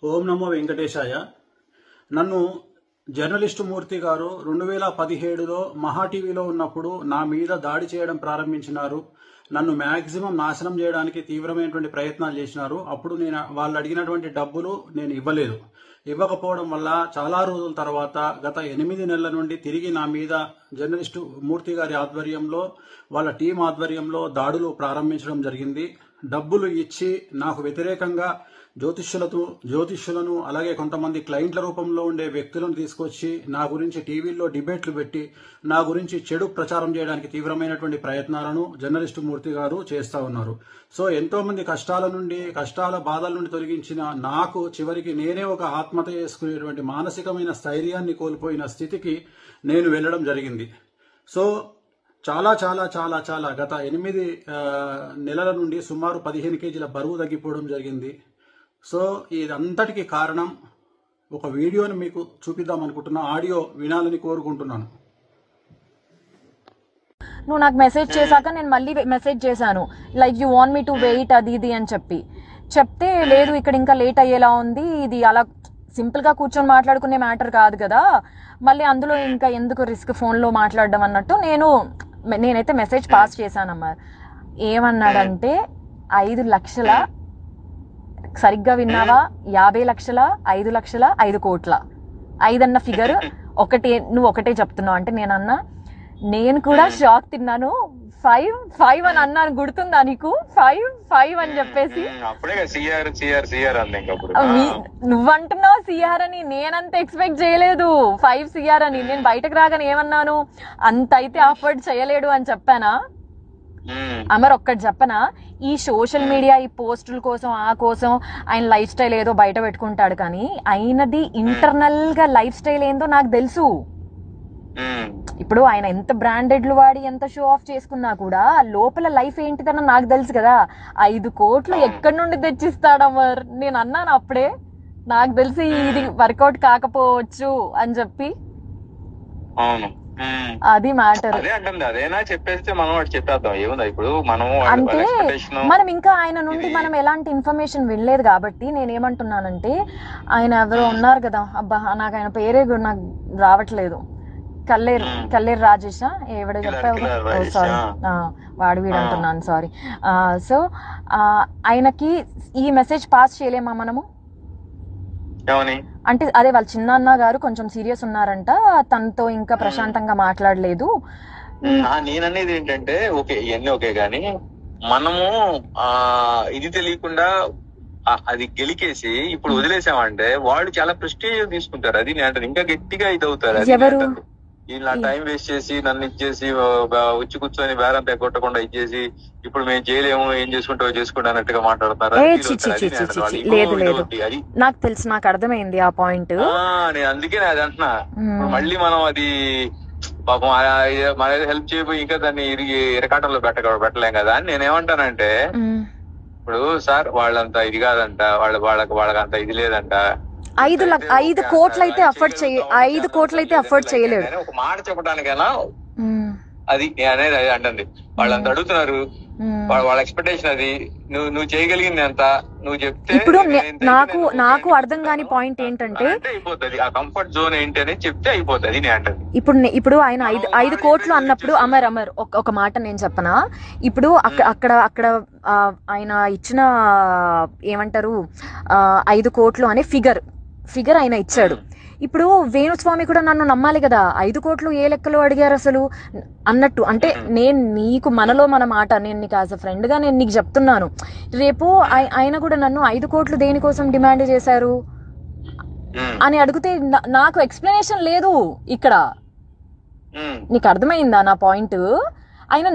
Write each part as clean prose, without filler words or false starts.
ఓం నమో వెంకటేశాయ. నన్ను జర్నలిస్టు మూర్తి గారు 2017లో మహా టీవీలో ఉన్నప్పుడు నా మీద దాడి చేయడం ప్రారంభించినారు. నన్ను మ్యాక్సిమం నాశనం చేయడానికి తీవ్రమైనటువంటి ప్రయత్నాలు చేసినారు. అప్పుడు నేను వాళ్ళు అడిగినటువంటి డబ్బులు నేను ఇవ్వలేదు. ఇవ్వకపోవడం వల్ల చాలా రోజుల తర్వాత గత 8 నెలల నుండి తిరిగి నా మీద జర్నలిస్టు మూర్తి గారి ఆధ్వర్యంలో వాళ్ళ టీం ఆధ్వర్యంలో దాడులు ప్రారంభించడం జరిగింది. డబ్బులు ఇచ్చి నాకు వ్యతిరేకంగా జ్యోతిష్యులను అలాగే కొంతమంది క్లయింట్ల రూపంలో ఉండే వ్యక్తులను తీసుకొచ్చి నా గురించి టీవీల్లో డిబేట్లు పెట్టి నా గురించి చెడు ప్రచారం చేయడానికి తీవ్రమైనటువంటి ప్రయత్నాలను జర్నలిస్టు మూర్తి గారు చేస్తా ఉన్నారు. సో ఎంతో మంది కష్టాల బాధల నుండి తొలగించిన నాకు చివరికి నేనే ఒక ఆత్మహత్య చేసుకునేటువంటి మానసికమైన స్థైర్యాన్ని కోల్పోయిన స్థితికి నేను వెళ్ళడం జరిగింది. సో చాలా చాలా చాలా చాలా గత 8 నెలల నుండి సుమారు 15 కేజీల బరువు తగ్గిపోవడం జరిగింది. సో ఇదంతటికి కారణం ఒక వీడియోని మీకు చూపిద్దాం అనుకుంటున్నా. ఆడియో వినాలని కోరుకుంటున్నాను. నువ్వు నాకు మెసేజ్ చేశాక నేను మళ్ళీ మెసేజ్ చేశాను, like you want me to wait అది ఇది అని చెప్తే లేదు ఇక్కడ ఇంకా లేట్ అయ్యేలా ఉంది, ఇది అలా సింపుల్గా కూర్చొని మాట్లాడుకునే మ్యాటర్ కాదు కదా, మళ్ళీ అందులో ఇంకా ఎందుకు రిస్క్ ఫోన్లో మాట్లాడడం అన్నట్టు నేనైతే మెసేజ్ పాస్ చేశానమ్మా. ఏమన్నాడంటే 5 లక్షల, సరిగ్గా విన్నావా, 50 లక్షల, 5 లక్షల, 5 కోట్ల, 5 అన్న ఫిగర్ నువ్వు ఒకటే చెప్తున్నావు అంటే నేనన్నా, నేను కూడా షాక్ తిన్నాను. 5 అని అన్నాను, గుర్తుందా నీకు? 5 అని చెప్పేసి నువ్వంటున్నావు సిఆర్ అని, నేనంత ఎక్స్పెక్ట్ చేయలేదు 5 సిఆర్ అని. నేను బయటకు రాగానే ఏమన్నాను, అంత అయితే అఫోర్డ్ చేయలేడు అని చెప్పానా? అమర్ ఒక్కటి చెప్పనా, ఈ సోషల్ మీడియా ఈ పోస్టుల కోసం ఆ కోసం ఆయన లైఫ్ స్టైల్ ఏదో బయట పెట్టుకుంటాడు, కానీ ఆయనది ఇంటర్నల్ గా లైఫ్ స్టైల్ ఏందో నాకు తెలుసు. ఇప్పుడు ఆయన ఎంత బ్రాండెడ్లు వాడి ఎంత షో ఆఫ్ చేసుకున్నా కూడా లోపల లైఫ్ ఏంటిదన్న నాకు తెలుసు కదా. 5 కోట్లు ఎక్కడి నుండి తెచ్చిస్తాడు అమర్? నేను అన్నాను అప్పుడే, నాకు తెలిసి ఇది వర్కౌట్ కాకపోవచ్చు అని చెప్పి. అది మ్యాటర్. అంటే మనం ఇంకా ఆయన నుండి మనం ఎలాంటి ఇన్ఫర్మేషన్ వినలేదు కాబట్టి నేనేమంటున్నానంటే, ఆయన ఎవరో ఉన్నారు కదా, అబ్బా నాకు ఆయన పేరే నాకు రావట్లేదు, కల్లేరు రాజేష్ ఎవడ చెప్పావు, సారీ వాడు వీడు అంటున్నాను, సారీ. సో ఆయనకి ఈ మెసేజ్ పాస్ చేయలేమా మనము? అంటే అదే వాళ్ళ చిన్నాన్న గారు కొంచెం సీరియస్ ఉన్నారంట, తనతో ఇంకా ప్రశాంతంగా మాట్లాడలేదు. నేననేది ఏంటంటే, ఓకే ఇవన్నీ ఓకే గానీ మనము ఇది తెలియకుండా అది గెలికేసి ఇప్పుడు వదిలేసామంటే వాళ్ళు చాలా ప్రెస్టీజ్ తీసుకుంటారు. అది నేను ఇంకా గట్టిగా ఇది అవుతారు. ఇలా టైం వేస్ట్ చేసి నన్ను ఇచ్చేసి వచ్చి కూర్చొని బేరంతా కొట్టకుండా ఇచ్చేసి ఇప్పుడు మేము చేయలేము, ఏం చేసుకుంటావో చేసుకుంటా అన్నట్టుగా మాట్లాడతారు. నాకు తెలుసు, నాకు అర్థమైంది ఆ పాయింట్. నేను అందుకే అది అంటున్నా, మళ్ళీ మనం అది పాపం మన హెల్ప్ చేయబోయి ఇంకా దాన్ని ఇరకాటంలో పెట్టలేం కదా అని నేనేమంటానంటే, ఇప్పుడు సార్ వాళ్ళంతా ఇది కాదంట, వాళ్ళకంత ఇది లేదంట, 5 కోట్లు అయితే అఫోర్డ్ చేయలేడు. ఒక మాట చెప్పడానికైనా అది అనేది అది అంటుంది. వాళ్ళంతా అడుగుతున్నారు, వాళ్ళ ఎక్స్పెక్టేషన్ అది. నువ్వు చేయగలిగింది ఎంత నువ్వు చెప్తే. ఇప్పుడు నాకు అర్థం కాని పాయింట్ ఏంటంటే, అయిపోతుంది ఆ కంఫర్ట్ జోన్ ఏంటి అనేది చెప్తే అయిపోతుంది నేను అంటుంది. ఇప్పుడు ఆయన 5 కోట్లు అన్నప్పుడు అమర్ ఒక మాట నేను చెప్పనా, ఇప్పుడు అక్కడ ఆయన ఇచ్చిన ఏమంటారు 5 కోట్లు అనే ఫిగర్ ఆయన ఇచ్చాడు. ఇప్పుడు వేణుస్వామి కూడా నన్ను నమ్మాలి కదా, 5 కోట్లు ఏ లెక్కలో అడిగారు అసలు అన్నట్టు. అంటే నేను నీకు మనలో మన మాట, నేను నీకు యాజ్ అ ఫ్రెండ్ గా నేను నీకు చెప్తున్నాను, రేపు ఆయన కూడా నన్ను 5 కోట్లు దేనికోసం డిమాండ్ చేశారు అని అడిగితే నాకు ఎక్స్ప్లెనేషన్ లేదు ఇక్కడ. నీకు అర్థమైందా నా పాయింట్? ఆయన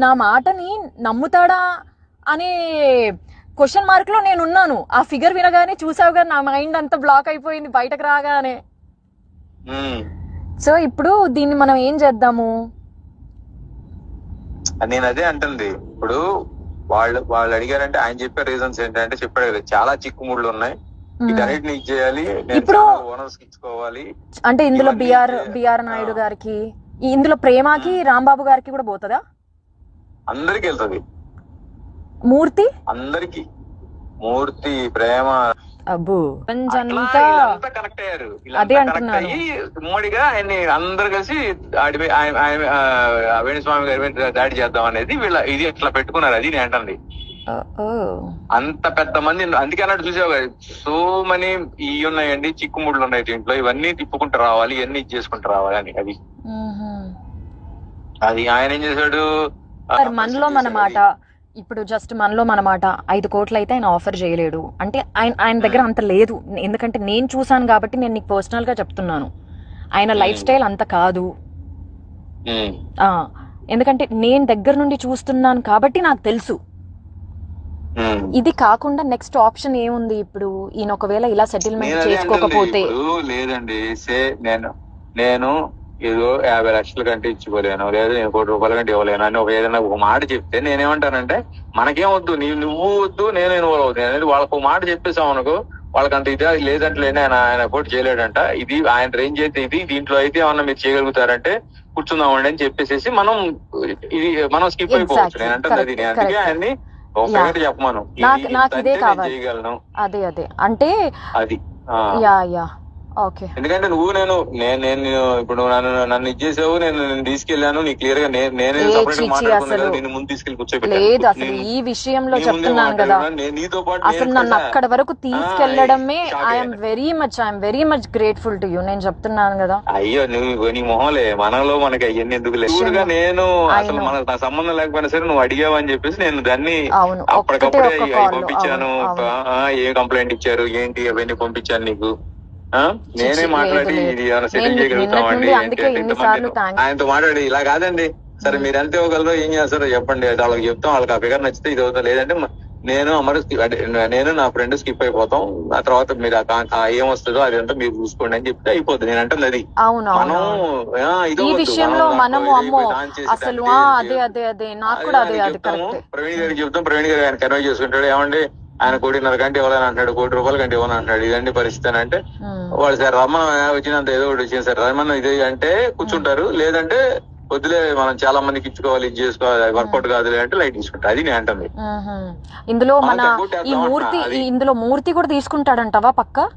నా మాటని నమ్ముతాడా అనే క్వశ్చన్ మార్క్ లో నేను ఉన్నాను. ఆ ఫిగర్ వినగానే చూసావుగా నా మైండ్ అంతా బ్లాక్ అయిపోయింది బయటకు రాగానే. సో ఇప్పుడు దీన్ని మనం ఏం చేద్దాము? నేను అదే అంటుంది. ఇప్పుడు వాళ్ళు అడిగారంటే ఆయన చెప్పే రీజన్స్ ఏంటంటే చెప్పాడు కదా, చాలా చిక్కుముళ్ళు ఉన్నాయి, వీటన్నిటిని చేయాలి, ఇప్పుడు ఓనర్స్ ఇచ్చుకోవాలి. అంటే ఇందులో బిఆర్ నాయుడు గారికి, ఇందులో ప్రేమకి రాంబాబు గారికి కూడా పోతుందా? అందరికి వెళ్తుంది. మూర్తి అందరికి, మూర్తి, ప్రేమ, అబ్బో అట్లా వీళ్ళంతా కనెక్ట్ అయ్యారు. అదే వీళ్ళంతా కనెక్ట్ అంటున్నాను. అయ్యి ఉమ్మడిగా ఆయన్ని అందరు కలిసి వేణుస్వామి గారి మీద దాడి చేద్దాం అనేది వీళ్ళ ఇది అట్లా పెట్టుకున్నారు. అది నేను అంటుంది. అంత పెద్ద మంది, అందుకే అన్నట్టు చూసావు సో మనీ ఇవి ఉన్నాయండి, చిక్కుముళ్ళు ఉన్నాయి దీంట్లో, ఇవన్నీ తిప్పుకుంటూ రావాలి, ఇవన్నీ చేసుకుంటూ రావాలి అని. అది అది ఆయన ఏం చేశాడు, మనలో మన మాట ఇప్పుడు జస్ట్ మనలో మన మాట 5 కోట్లు అయితే ఆయన ఆఫర్ చేయలేడు అంటే ఆయన దగ్గర అంత లేదు. ఎందుకంటే నేను చూసాను కాబట్టి నేను నీకు పర్సనల్ గా చెప్తున్నాను. ఆయన లైఫ్ స్టైల్ అంత కాదు. ఎందుకంటే నేను దగ్గర నుండి చూస్తున్నాను కాబట్టి నాకు తెలుసు. ఇది కాకుండా నెక్స్ట్ ఆప్షన్ ఏముంది ఇప్పుడు? ఈయన ఒకవేళ ఇలా సెటిల్మెంట్ చేసుకోకపోతే లేదండి, నేను ఏదో 50 లక్షల కంటే ఇచ్చుకోలేను, లేదా నేను 1 కోటి రూపాయల కంటే ఇవ్వలేను అని ఏదైనా ఒక మాట చెప్తే నేనేమంటానంటే, మనకేం వద్దు, నువ్వు వద్దు, నేను ఇన్వాల్వ్ అవుతాను అనేది వాళ్ళకు ఒక మాట చెప్పేసాం అనుకో, వాళ్ళకంత ఇదే లేదంటే ఆయన పోటీ చేయలేడంట, ఇది ఆయన రేంజ్ అయితే ఇది, దీంట్లో అయితే ఏమన్నా మీరు చేయగలుగుతారంటే కూర్చుందామండి అని చెప్పేసి మనం స్కిప్ అయిపోవచ్చు. నేను అంటే అది నేను అందుకే ఆయన్ని చెప్పమను, నాకు ఇదే కావాలి చేయగలను. అదే అంటే అది ఎందుకంటే నేను ఇప్పుడు నన్ను ఇచ్చేసావు, నేను తీసుకెళ్లాను, నీ క్లియర్ గా నేను నిన్ను ముందు తీసుకెళ్లి కూర్చోబెట్టాను. అసలు ఈ విషయంలో చెప్తున్నాను కదా, నీతో పాటు అసలు నన్ను అక్కడ వరకు తీసుకెళ్లడమే I'm very much grateful to you. నేను చెప్తున్నాను కదా. అయ్యో నువ్వు నీ మొహంలే, మనలో మనకి అవన్నీ ఎందుకు లేదు. నేను అసలు మనకు నా సంబంధం లేకపోయినా సరే నువ్వు అడిగావు అని చెప్పేసి నేను దాన్ని అప్పటికప్పుడే పంపించాను. ఏ కంప్లైంట్ ఇచ్చారు ఏంటి అవన్నీ పంపించాను నీకు. నేనే మాట్లాడి ఇది ఏమైనా సెటిల్ చేయగలుగుతామండి ఆయనతో మాట్లాడి, ఇలా కాదండి సరే మీరు ఎంత ఇవ్వగలరో ఏం చేస్తారో చెప్పండి, వాళ్ళకి చెప్తాం, వాళ్ళకి ఆ ఫిగర్ నచ్చితే ఇది అవుతా, లేదంటే నేను నా ఫ్రెండ్ స్కిప్ అయిపోతాం, ఆ తర్వాత మీరు ఏం వస్తుందో అదంతా మీరు చూసుకోండి అని చెప్తే అయిపోతుంది. నేను అంటే అది మనం ఈ విషయంలో మనము అసలు ప్రవీణ్ గారికి చెప్తాం, ప్రవీణ్ గారు ఆయన కన్వే చేసుకుంటాడు, ఏమండి ఆయన 1.5 కోటి కంటే ఇవ్వాలని అంటాడు, 1 కోటి రూపాయల కంటే ఇవ్వని అంటాడు, ఇదండి పరిస్థితి అని అంటే వాళ్ళు సార్ రమ్మను వచ్చినంత ఏదో ఒకటి వచ్చింది సార్ రమ్మను ఇది అంటే కూర్చుంటారు, లేదంటే వద్దులే మనం చాలా మందికి ఇచ్చుకోవాలి, ఇది చేసుకోవాలి, వర్కౌట్ కాదులే అంటే లైట్ తీసుకుంటా. అది నేను అంటుంది. ఇందులో ఇందులో మూర్తి కూడా తీసుకుంటాడంటావా? పక్క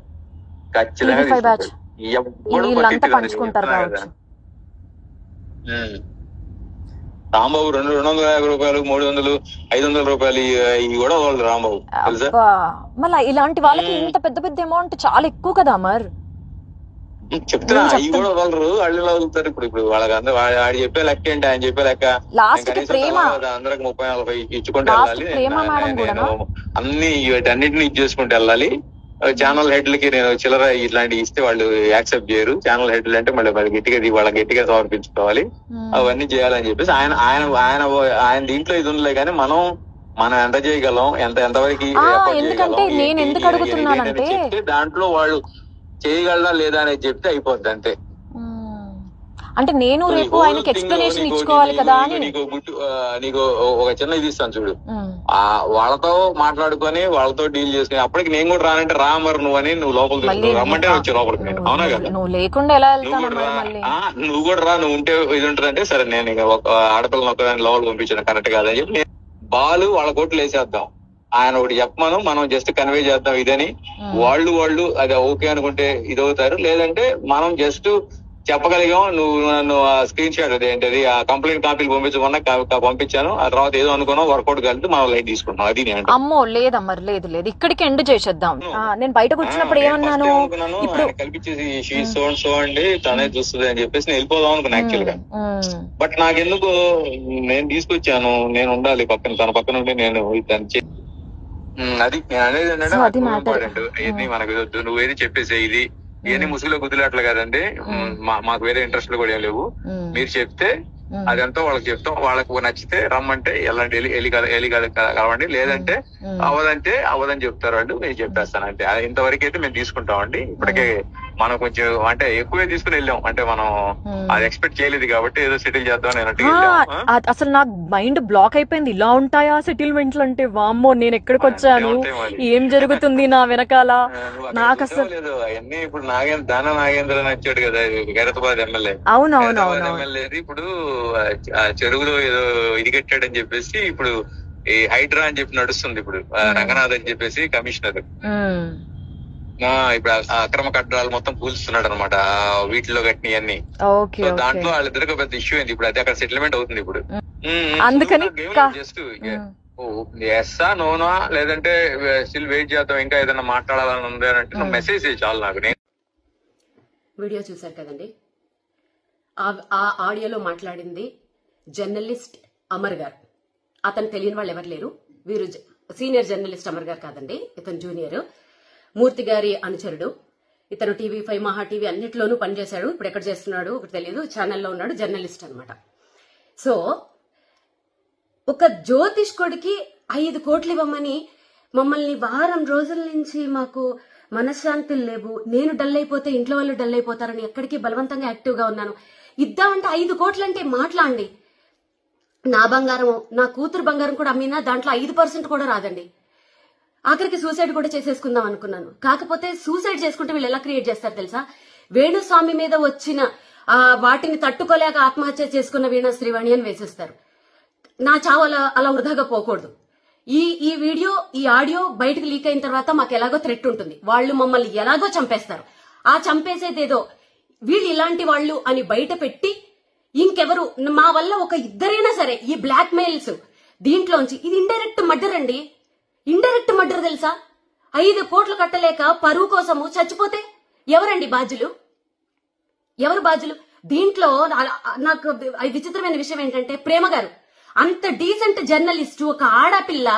ఖచ్చితంగా పంచుకుంటారు కావచ్చు. రాంబాబు 250 రూపాయలు, 300, 500 రూపాయలు ఇవి కూడా వాళ్ళు రాంబాబు తెలుసా. మళ్ళీ ఇలాంటి వాళ్ళకి ఇంత పెద్ద పెద్ద అమౌంట్ చాలా ఎక్కువ కదా అమర్. చెప్తున్నా అవి కూడా వాళ్ళు అళ్ళలో వదులుతారు. ఇప్పుడు వాళ్ళకి అందరూ ఆడి చెప్పే లెక్క ఏంటి, ఆయన చెప్పే లెక్క అందరికి 30-40 ఇచ్చుకుంటూ వెళ్ళాలి. నేను అన్ని వీటన్నిటిని ఇచ్చేసుకుంటూ వెళ్ళాలి. ఛానల్ హెడ్లకి నేను చిల్లర ఇట్లాంటివి ఇస్తే వాళ్ళు యాక్సెప్ట్ చేయరు. ఛానల్ హెడ్లు అంటే మళ్ళీ వాళ్ళకి గట్టిగా సమర్పించుకోవాలి, అవన్నీ చేయాలని చెప్పేసి ఆయన దీంట్లో ఇది ఉండలే. కానీ మనం ఎంత చేయగలం, ఎంతవరకు చెప్తే దాంట్లో వాళ్ళు చేయగలరా లేదా అనేది చెప్తే అయిపోద్ది అంతే. అంటే నేను రేపు ఆయనకి ఎక్స్ప్లెనేషన్ ఇచ్చుకోవాలి కదా అని. నీకు ఒక చిన్న ఇది ఇస్తాను చూడు, వాళ్ళతో మాట్లాడుకొని వాళ్ళతో డీల్ చేసుకుని అప్పటికి నేను కూడా రానంటే రా మరి నువ్వు లోపలికి రమ్మంటే వచ్చే లోపలికి నేను, అవునా కదా? నువ్వు లేకుండా ఎలా నువ్వు కూడా రా, నువ్వు ఉంటే ఇది ఉంటుందంటే సరే నేను ఇక ఒక ఆడపిల్లని ఒకదాన్ని లోపలికి పంపించాను కరెక్ట్ కాదని చెప్పి బాలు వాళ్ళ కోట్లు వేసేద్దాం, ఆయన ఒకటి చెప్పమను, మనం జస్ట్ కన్వే చేద్దాం ఇదని. వాళ్ళు అది ఓకే అనుకుంటే ఇదవుతారు, లేదంటే మనం జస్ట్ చెప్పగలిగాం, నువ్వు నన్ను స్క్రీన్ షాట్ అదేంటది ఆ కంప్లైంట్ కాపీలు పంపించమన్నా పంపించాను, ఆ తర్వాత ఏదో అనుకున్నాం వర్కౌట్ కలిపి మనం లైట్ తీసుకుంటున్నాం. అది నేను అమ్మో లేదమ్మా లేదు ఇక్కడికి ఎండ్ చేసేద్దాం. నేను బయటకు వచ్చినప్పుడు ఏమన్నాను, ఇప్పుడు కల్పించేసి సో అండి తనే చూస్తుంది అని చెప్పేసి నేను వెళ్ళిపోదాం అనుకున్నా యాక్చువల్ గా. బట్ నాకెందుకు నేను తీసుకొచ్చాను, నేను ఉండాలి పక్కన, తన పక్కన ఉండి నేను అది నేను అనేది ఏంటంటే ఇంపార్టెంట్. ఇవన్నీ మనకు నువ్వు ఏది చెప్పేసే ఇది ఇవన్నీ ముసుగులో గుద్దులాట్లు కదండి, మాకు వేరే ఇంట్రెస్ట్లు కూడా ఏం లేవు. మీరు చెప్తే అదంతా వాళ్ళకి చెప్తాం, వాళ్ళకు నచ్చితే రమ్మంటే ఎల్లండి కలవండి, లేదంటే అవదని చెప్తారు వాళ్ళు, నేను చెప్పేస్తాను అంతే. ఇంతవరకు అయితే మేము తీసుకుంటామండి. ఇప్పటికే మనం కొంచెం అంటే ఎక్కువే తీసుకుని వెళ్ళాం, అంటే మనం అది ఎక్స్పెక్ట్ చేయలేదు కాబట్టి ఏదో సెటిల్ చేద్దాం అన్నట్టు. అసలు నాకు మైండ్ బ్లాక్ అయిపోయింది, ఇలా ఉంటాయా సెటిల్మెంట్లు అంటే. వామ్మో నేను ఎక్కడికి వచ్చాను, ఏం జరుగుతుంది నా వెనకాల, నాకు అసలు అవన్నీ. ఇప్పుడు నాగేంద్ర నచ్చాడు కదా ఖైరతాబాద్ ఎమ్మెల్యే, ఎమ్మెల్యే ఇప్పుడు చెరువులో ఏదో ఇది కట్టాడని చెప్పేసి ఇప్పుడు ఈ హైడ్రా అని చెప్పి నడుస్తుంది. ఇప్పుడు రంగనాథ్ అని చెప్పేసి కమిషనర్, ఇప్పుడు అక్రమ కట్టడాలు మొత్తం కూల్స్తున్నాడు అనమాట, వీటిలో కట్టినవన్నీ. ఓకే సో ఓకే దాంట్లో వాళ్ళిద్దరికి పెద్ద ఇష్యూ అయింది. ఇప్పుడు అదే అక్కడ సెటిల్మెంట్ అవుతుంది ఇప్పుడు. అందుకని జస్ట్ ఎస్సా నోనా లేదంటే స్టిల్ వెయిట్ చేద్దాం, ఇంకా ఏదైనా మాట్లాడాలని ఉంది అని అంటే నువ్వు మెసేజ్ చేయి చాలు నాకు. వీడియో చూశారు కదండి, ఆ ఆడియోలో మాట్లాడింది జర్నలిస్ట్ అమర్ గారు. అతను తెలియని వాళ్ళు ఎవరు లేరు. వీరు సీనియర్ జర్నలిస్ట్ అమర్ గారు కాదండి, ఇతను జూనియర్, మూర్తి గారి అనుచరుడు. ఇతను TV5 మహా టీవీ అన్నిట్లోనూ పనిచేశాడు. ఇప్పుడు ఎక్కడ చేస్తున్నాడు ఒకటి తెలియదు, ఛానల్లో ఉన్నాడు, జర్నలిస్ట్ అనమాట. సో ఒక జ్యోతిష్కుడికి 5 కోట్లు ఇవ్వమని మమ్మల్ని వారం రోజుల నుంచి మాకు మనశ్శాంతులు లేవు, నేను డల్ అయిపోతే ఇంట్లో వాళ్ళు డల్ అయిపోతారని ఎక్కడికి బలవంతంగా యాక్టివ్గా ఉన్నాను. ఇద్దామంటే 5 కోట్లు అంటే మాట్లాడండి. నా బంగారం, నా కూతురు బంగారం కూడా అమ్మినా దాంట్లో 5% కూడా రాదండి. ఆఖరికి సూసైడ్ కూడా చేసేసుకుందాం అనుకున్నాను. కాకపోతే సూసైడ్ చేసుకుంటే వీళ్ళు ఎలా క్రియేట్ చేస్తారు తెలుసా? వేణుస్వామి మీద వచ్చిన వాటిని తట్టుకోలేక ఆత్మహత్య చేసుకున్న వీణా శ్రీవాణి అని వేసేస్తారు. నా చావు అలా వృధాగా పోకూడదు. ఈ వీడియో, ఈ ఆడియో బయటకు లీక్ అయిన తర్వాత మాకు ఎలాగో థ్రెట్ ఉంటుంది. వాళ్ళు మమ్మల్ని ఎలాగో చంపేస్తారు. ఆ చంపేసేదేదో వీళ్ళు ఇలాంటి వాళ్ళు అని బయట పెట్టి ఇంకెవరు మా వల్ల ఒక ఇద్దరైనా సరే ఈ బ్లాక్ మెయిల్స్ దీంట్లోంచి, ఇది ఇండైరెక్ట్ మర్డర్ అండి. ఇండైరెక్ట్ మర్డర్ తెలుసా? 5 కోట్లు కట్టలేక పరువు కోసము చచ్చిపోతే ఎవరండి బాధ్యులు? ఎవరు బాధ్యులు? దీంట్లో నాకు విచిత్రమైన విషయం ఏంటంటే, ప్రేమ గారు అంత డీసెంట్ జర్నలిస్ట్, ఒక ఆడపిల్ల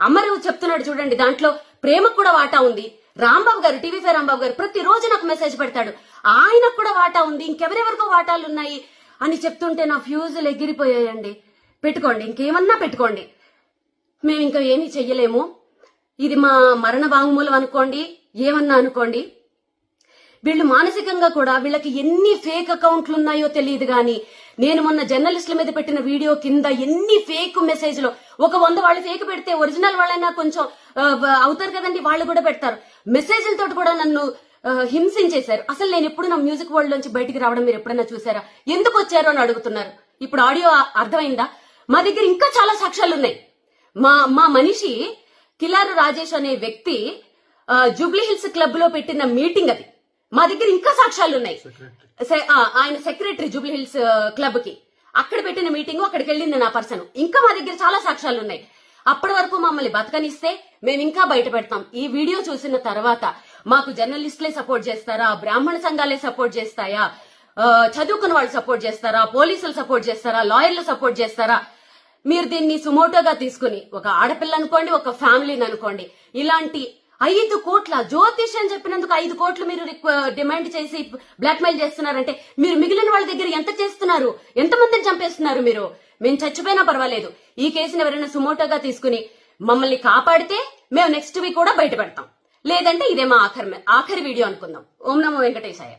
అమరు చెప్తున్నాడు చూడండి, దాంట్లో ప్రేమకు కూడా వాటా ఉంది. రాంబాబు గారు, TV5 రాంబాబు గారు ప్రతిరోజు నాకు మెసేజ్ పెడతాడు, ఆయనకు కూడా వాటా ఉంది, ఇంకెవరెవరికో వాటాలు ఉన్నాయి అని చెప్తుంటే నా ఫ్యూజులు ఎగిరిపోయాయండి. పెట్టుకోండి, ఇంకేమన్నా పెట్టుకోండి, మేము ఇంకా ఏమీ చెయ్యలేము. ఇది మా మరణ వాంగ్మూలం అనుకోండి, ఏమన్నా అనుకోండి. వీళ్ళు మానసికంగా కూడా, వీళ్ళకి ఎన్ని ఫేక్ అకౌంట్లు ఉన్నాయో తెలియదు గాని, నేను మొన్న జర్నలిస్టుల మీద పెట్టిన వీడియో కింద ఎన్ని ఫేక్ మెసేజ్లు, ఒక 100 వాళ్ళు ఫేక్ పెడితే ఒరిజినల్ వాళ్ళైనా కొంచెం అవుతారు కదండి, వాళ్ళు కూడా పెడతారు. మెసేజ్లతో కూడా నన్ను హింసించేశారు. అసలు నేను ఎప్పుడు నా మ్యూజిక్ వరల్డ్ నుంచి బయటికి రావడం మీరు ఎప్పుడైనా చూసారా? ఎందుకు వచ్చారో అని అడుగుతున్నారు. ఇప్పుడు ఆడియో అర్థమైందా? మా దగ్గర ఇంకా చాలా సాక్ష్యాలు ఉన్నాయి. మా మనిషి కిలారు రాజేష్ అనే వ్యక్తి జూబ్లీ హిల్స్ క్లబ్ లో పెట్టిన మీటింగ్ అది. మా దగ్గర ఇంకా సాక్ష్యాలు ఉన్నాయి. ఆయన సెక్రటరీ జూబ్లీ హిల్స్ క్లబ్ కి, అక్కడ పెట్టిన మీటింగ్, అక్కడికి వెళ్ళింది నా పర్సన్. ఇంకా మా దగ్గర చాలా సాక్ష్యాలు ఉన్నాయి. అప్పటి వరకు మమ్మల్ని బతకనిస్తే మేము ఇంకా బయట పెడతాం. ఈ వీడియో చూసిన తర్వాత మాకు జర్నలిస్టులే సపోర్ట్ చేస్తారా, బ్రాహ్మణ సంఘాలే సపోర్ట్ చేస్తాయా, చదువుకున్న వాళ్ళు సపోర్ట్ చేస్తారా, పోలీసులు సపోర్ట్ చేస్తారా, లాయర్లు సపోర్ట్ చేస్తారా? మీరు దీన్ని సుమోటోగా తీసుకుని, ఒక ఆడపిల్ల అనుకోండి, ఒక ఫ్యామిలీని అనుకోండి, ఇలాంటి 5 కోట్ల జ్యోతిష్ అని చెప్పినందుకు 5 కోట్లు మీరు డిమాండ్ చేసి బ్లాక్ మెయిల్ చేస్తున్నారంటే, మీరు మిగిలిన వాళ్ళ దగ్గర ఎంత చేస్తున్నారు? ఎంతమందిని చంపేస్తున్నారు మీరు? మేము చచ్చిపోయినా పర్వాలేదు, ఈ కేసుని ఎవరైనా సుమోటోగా తీసుకుని మమ్మల్ని కాపాడితే మేము నెక్స్ట్ వీక్ కూడా బయట పెడతాం. లేదంటే ఇదే మా ఆఖరి వీడియో అనుకుందాం. ఓం నమో వెంకటేశాయ.